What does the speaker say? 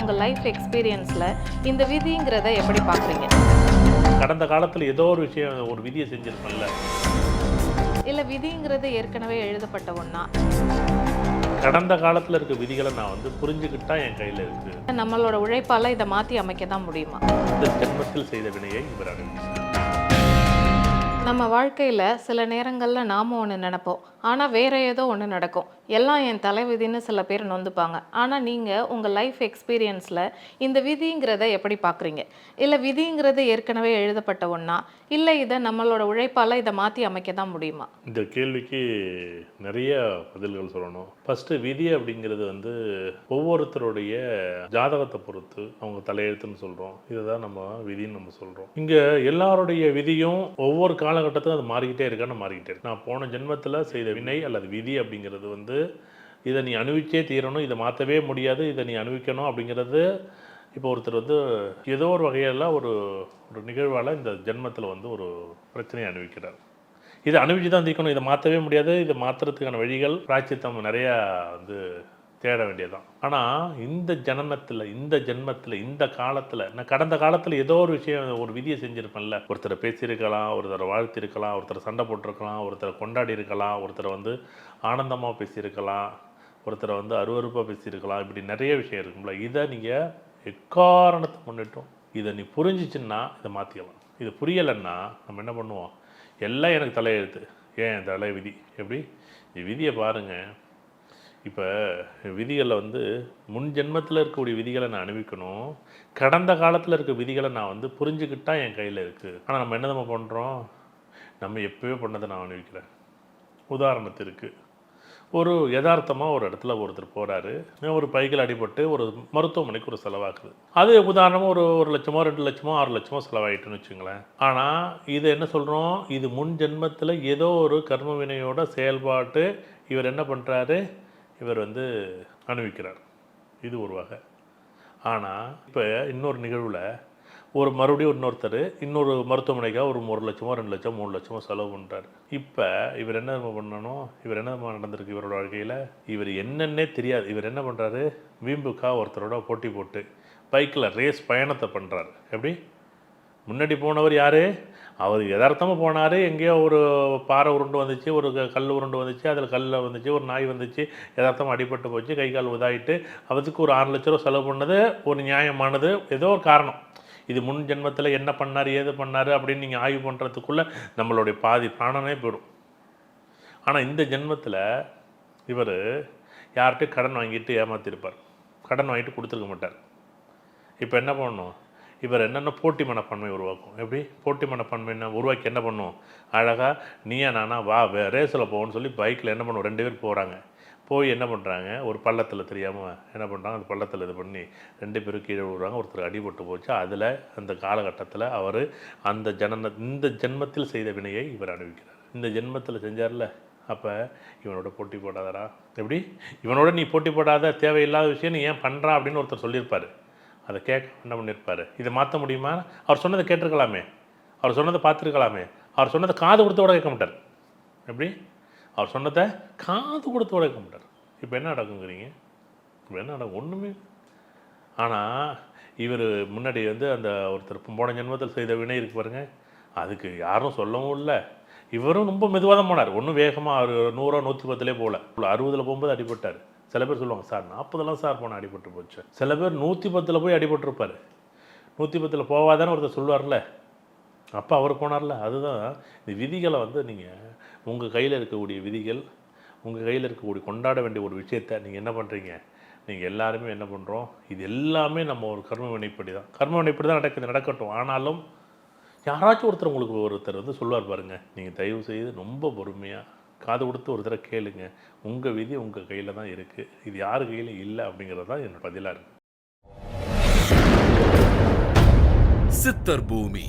உங்கள் லைஃப் எக்ஸ்பீரியன்ஸில் இந்த விதிங்கிறத எப்படி பார்க்குறீங்க? கடந்த காலத்தில் ஏதோ ஒரு விஷயம் ஒரு விதியை செஞ்சிருப்பேன்ல. இல்லை விதிங்கிறது ஏற்கனவே எழுதப்பட்ட ஒன்றா? கடந்த காலத்தில் இருக்க விதிகளை நான் புரிஞ்சுக்கிட்டா என் கையில் இருக்கு. நம்மளோட உழைப்பால் இதை மாற்றி அமைக்க தான் முடியுமா? இந்த ஜென்மத்தில் செய்த வினையை இவர் அனுபவிச்சார். நம்ம வாழ்க்கையில் சில நேரங்களில் நாம் ஒன்று நினைப்போம், ஆனால் வேறு ஏதோ ஒன்று நடக்கும். எல்லாம் என் தலைவிதின்னு சில பேர் நொந்துப்பாங்க. ஆனால் நீங்கள் உங்கள் லைஃப் எக்ஸ்பீரியன்ஸில் இந்த விதிங்கிறத எப்படி பார்க்குறீங்க? இல்லை விதிங்கிறது ஏற்கனவே எழுதப்பட்ட ஒன்றா? இல்லை இதை நம்மளோட உழைப்பால் இதை மாற்றி அமைக்க தான் முடியுமா? இந்த கேள்விக்கு நிறைய பதில்கள் சொல்லணும். ஃபஸ்ட்டு விதி அப்படிங்கிறது ஒவ்வொருத்தருடைய ஜாதகத்தை பொறுத்து அவங்க தலையெழுத்துன்னு சொல்கிறோம். இதை தான் நம்ம விதின்னு நம்ம சொல்கிறோம். இங்கே எல்லாருடைய விதியும் ஒவ்வொரு காலகட்டத்திலும் அது மாறிக்கிட்டே இருக்கான்னு மாறிக்கிட்டே இருக்கு. நான் போன ஜென்மத்தில் செய்த வினை அல்லது விதி அப்படிங்கிறது இதை நீ அனுபவிச்சே தீரணும், இதை மாற்றவே முடியாது, இதை நீ அனுபவிக்கணும் அப்படிங்கிறது. இப்போ ஒருத்தர் ஏதோ ஒரு வகையில் ஒரு நிகழ்வால் இந்த ஜென்மத்தில் ஒரு பிரச்சனையை அனுபவிக்கிறார். இதை அனுபவிச்சு தான் தீர்க்கணும், இதை மாற்றவே முடியாது. இதை மாற்றுறதுக்கான வழிகள் பிராய்ச்சித்தம் நிறையா தேட வேண்டியதான். ஆனால் இந்த ஜென்மத்தில் இந்த காலத்தில் நான் கடந்த காலத்தில் ஏதோ ஒரு விஷயம் ஒரு விதியை செஞ்சுருப்பேன்ல. ஒருத்தரை பேசியிருக்கலாம், ஒருத்தரை வாழ்த்திருக்கலாம், ஒருத்தரை சண்டை போட்டிருக்கலாம், ஒருத்தரை கொண்டாடி இருக்கலாம், ஒருத்தரை ஆனந்தமாக பேசியிருக்கலாம், ஒருத்தரை அருவருப்பாக பேசியிருக்கலாம். இப்படி நிறைய விஷயம் இருக்கும்ல. இதை நீங்கள் எக்காரணத்தை முன்னிட்டும் இதை நீ புரிஞ்சிச்சுன்னா இதை மாற்றிக்கலாம். இது புரியலைன்னா நம்ம என்ன பண்ணுவோம்? எல்லாம் எனக்கு தலையெழுத்து, ஏன் தலை விதி. எப்படி விதியை பாருங்கள். இப்போ விதிகளில் முன் ஜென்மத்தில் இருக்கக்கூடிய விதிகளை நான் அனுபவிக்கணும், கடந்த காலத்தில் இருக்க விதிகளை நான் புரிஞ்சுக்கிட்டா என் கையில் இருக்குது. ஆனால் நம்ம என்ன பண்ணுறோம்? நம்ம எப்போவே பண்ணதை நான் அனுபவிக்கிறேன். உதாரணத்திற்கு ஒரு யதார்த்தமாக ஒரு இடத்துல ஒருத்தர் போகிறாரு, ஒரு பைக்கில் அடிபட்டு ஒரு மருத்துவமனைக்கு ஒரு செலவாக்குது. அது உதாரணமாக ஒரு லட்சமோ 2 லட்சமோ 6 லட்சமோ செலவாயிட்டுன்னு வச்சுங்களேன். ஆனால் இது என்ன சொல்கிறோம்? இது முன் ஜென்மத்தில் ஏதோ ஒரு கர்ம வினையோட செயல்பாட்டு இவர் என்ன பண்ணுறாரு? இவர் அனுபவிக்கிறார். இது ஒரு வகை. ஆனால் இப்போ இன்னொரு நிகழ்வில் மறுபடியும் இன்னொருத்தர் இன்னொரு மருத்துவமனைக்காக ஒரு 1 லட்சமோ 2 லட்சமோ 3 லட்சமோ செலவு பண்ணுறாரு. இப்போ இவர் என்ன பண்ணணும்? இவர் என்ன நடந்திருக்கு இவரோட வாழ்க்கையில்? இவர் என்னன்னே தெரியாது. இவர் என்ன பண்ணுறாரு? வீம்புக்காக ஒருத்தரோட போட்டி போட்டு பைக்கில் ரேஸ் பயணத்தை பண்ணுறாரு. எப்படி? முன்னாடி போனவர் யார்? அவர் யதார்த்தமாக போனார். எங்கேயோ ஒரு பாறை உருண்டு வந்துச்சு, ஒரு கல் உருண்டு வந்துச்சு, அதில் கல்லில் வந்துச்சு, ஒரு நாய் வந்துச்சு, யதார்த்தமாக அடிபட்டு போச்சு, கை கால் உதாயிட்டு அதுக்கு ஒரு 6 லட்ச ரூபா செலவு பண்ணது ஒரு நியாயமானது. ஏதோ ஒரு காரணம். இது முன் ஜென்மத்தில் என்ன பண்ணார், ஏது பண்ணார் அப்படின்னு நீங்கள் ஆய்வு பண்ணுறதுக்குள்ளே நம்மளுடைய பாதி பிராணனே போயிடும். ஆனால் இந்த ஜென்மத்தில் இவர் யார்கிட்டையும் கடன் வாங்கிட்டு ஏமாற்றிருப்பார். கடன் வாங்கிட்டு கொடுத்துருக்க மாட்டார். இப்போ என்ன பண்ணணும்? இவர் என்னென்ன போட்டி மனப்பான்மை உருவாக்கும். எப்படி போட்டி மனப்பான்மை உருவாக்கி என்ன பண்ணும்? அழகாக நீயா நானா வா ரேஸில் போகணும்னு சொல்லி பைக்கில் என்ன பண்ணுவோம்? 2 பேர் போகிறாங்க. போய் என்ன பண்ணுறாங்க? ஒரு பள்ளத்தில் தெரியாமல் என்ன பண்ணுறாங்க? அந்த பள்ளத்தில் இது பண்ணி 2 பேரும் கீழே விடுறாங்க. ஒருத்தர் அடிபட்டு போச்சு. அதில் அந்த காலகட்டத்தில் அவர் இந்த ஜென்மத்தில் செய்த வினையை இவர் அனுபவிக்கிறார். இந்த ஜென்மத்தில் செஞ்சார்ல, அப்போ இவனோட போட்டி போடாதரா? எப்படி? இவனோட நீ போட்டி போடாத, தேவையில்லாத விஷயம் நீ ஏன் பண்ணுறா அப்படின்னு ஒருத்தர் சொல்லியிருப்பார். அதை கேட்க என்ன பண்ணியிருப்பார்? இதை மாற்ற முடியுமா? அவர் சொன்னதை கேட்டிருக்கலாமே, அவர் சொன்னதை பார்த்துருக்கலாமே. அவர் சொன்னதை காது கொடுத்தோட கேட்க மாட்டார். எப்படி? அவர் சொன்னதை காது கொடுத்தோட கேட்க மாட்டார். இப்போ என்ன நடக்குங்கிறீங்க? இப்போ என்ன நடக்கும்? ஒன்றுமே. ஆனால் இவர் முன்னாடி அந்த ஒருத்தர் போன ஜென்மத்தில் செய்த வினை இருக்கு பாருங்க, அதுக்கு யாரும் சொல்லவும் இல்லை. இவரும் ரொம்ப மெதுவாக தான் போனார். ஒன்றும் வேகமாக 100 110 போகல. 60 போகும்போது அடிபட்டார். சில பேர் சொல்லுவாங்க, சார் 40 சார் போனால் அடிபட்டு போச்சு. சில பேர் 110 போய் அடிபட்டுருப்பார். 110 போவாதானே ஒருத்தர் சொல்லுவார்ல, அப்போ அவர் போனார்ல. அதுதான் இந்த விதிகளை நீங்கள் உங்கள் கையில் இருக்கக்கூடிய விதிகள், உங்கள் கையில் இருக்கக்கூடிய கொண்டாட வேண்டிய ஒரு விஷயத்தை நீங்கள் என்ன பண்ணுறீங்க? நீங்கள் எல்லாருமே என்ன பண்ணுறோம்? இது எல்லாமே நம்ம ஒரு கர்ம வினைப்படி தான். கர்ம வினைப்படி தான் நடக்கட்டும். ஆனாலும் யாராச்சும் ஒருத்தர் சொல்லுவார் பாருங்கள், நீங்கள் தயவு செய்து ரொம்ப பொறுமையாக காது கொடுத்து ஒரு தடவை கேளுங்க. உங்கள் விதி உங்கள் கையில் தான் இருக்குது, இது யார் கையில் இல்லை அப்படிங்கிறது தான் என்னோட பதிலாக இருக்குது. சித்தர் பூமி.